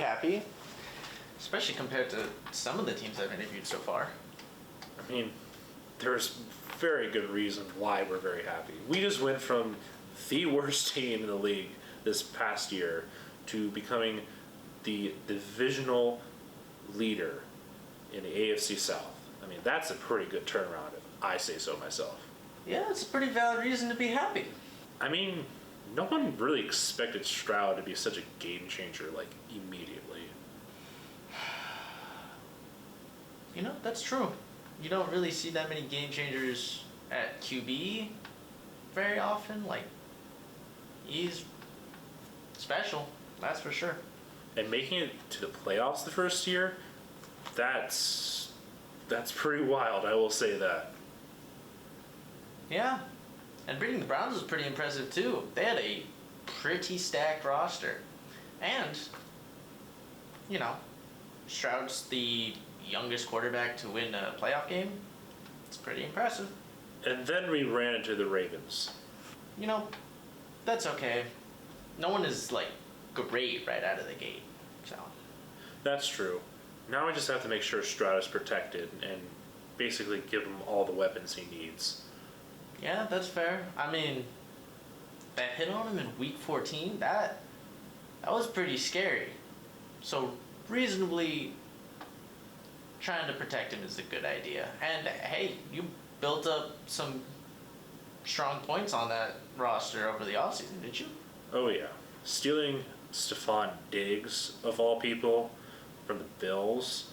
happy, especially compared to some of the teams I've interviewed so far. I mean, there's very good reason why we're very happy. We just went from the worst team in the league this past year to becoming the divisional leader in the AFC South. I mean, that's a pretty good turnaround, if I say so myself. Yeah, it's a pretty valid reason to be happy. I mean, no one really expected Stroud to be such a game changer, like, immediately. You know, that's true. You don't really see that many game changers at QB very often. Like, he's special, that's for sure. And making it to the playoffs the first year, that's pretty wild, I will say that. Yeah, and beating the Browns was pretty impressive too. They had a pretty stacked roster. And, you know, Stroud's the youngest quarterback to win a playoff game. It's pretty impressive. And then we ran into the Ravens. You know, that's okay. No one is, like, great right out of the gate, so. That's true. Now we just have to make sure Stroud is protected and basically give him all the weapons he needs. Yeah, that's fair. I mean, that hit on him in week 14, that was pretty scary. So reasonably trying to protect him is a good idea. And hey, you built up some strong points on that roster over the offseason, didn't you? Oh yeah. Stealing Stephon Diggs, of all people, from the Bills,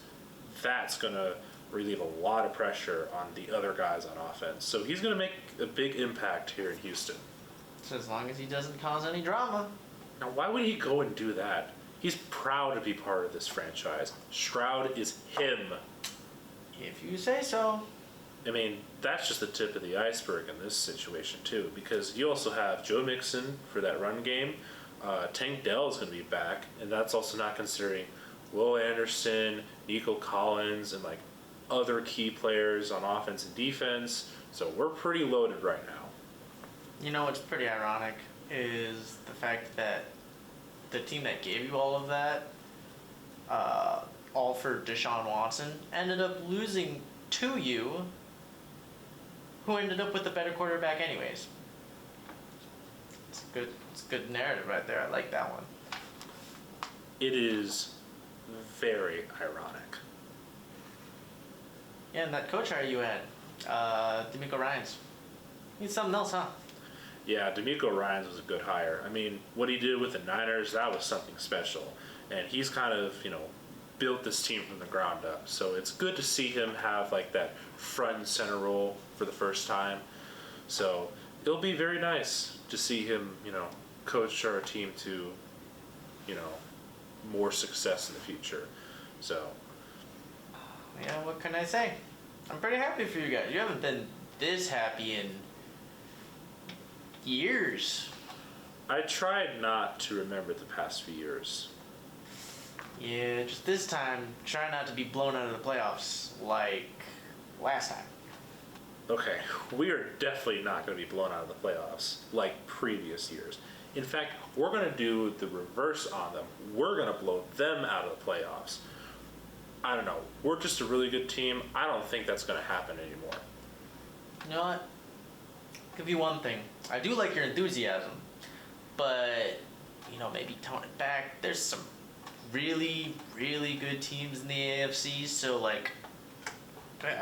that's going to relieve a lot of pressure on the other guys on offense. So he's going to make a big impact here in Houston. So as long as he doesn't cause any drama. Now, why would he go and do that? He's proud to be part of this franchise. Stroud is him. If you say so. I mean, that's just the tip of the iceberg in this situation, too, because you also have Joe Mixon for that run game. Tank Dell is going to be back, and that's also not considering Will Anderson, Nico Collins, and like other key players on offense and defense. So we're pretty loaded right now. You know what's pretty ironic is the fact that the team that gave you all of that, all for Deshaun Watson, ended up losing to you, who ended up with a better quarterback anyways. It's a good narrative right there. I like that one. It is very ironic. Yeah, and that coach hire you had, D'Amico Ryans. He's something else, huh? Yeah, D'Amico Ryans was a good hire. I mean, what he did with the Niners, that was something special. And he's kind of, built this team from the ground up. So it's good to see him have like that front and center role for the first time. So it'll be very nice to see him, coach our team to, more success in the future. So. Yeah, what can I say? I'm pretty happy for you guys. You haven't been this happy in years. I tried not to remember the past few years. Yeah, just this time, try not to be blown out of the playoffs like last time. Okay, we are definitely not going to be blown out of the playoffs like previous years. In fact, we're going to do the reverse on them. We're going to blow them out of the playoffs. I don't know. We're just a really good team. I don't think that's going to happen anymore. You know what? I'll give you one thing. I do like your enthusiasm, but, maybe tone it back. There's some really, really good teams in the AFC, so,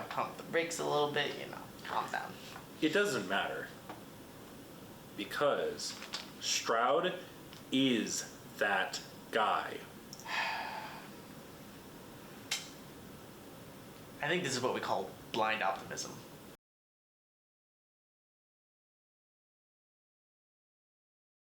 pump the brakes a little bit, calm down. It doesn't matter, because Stroud is that guy. I think this is what we call blind optimism.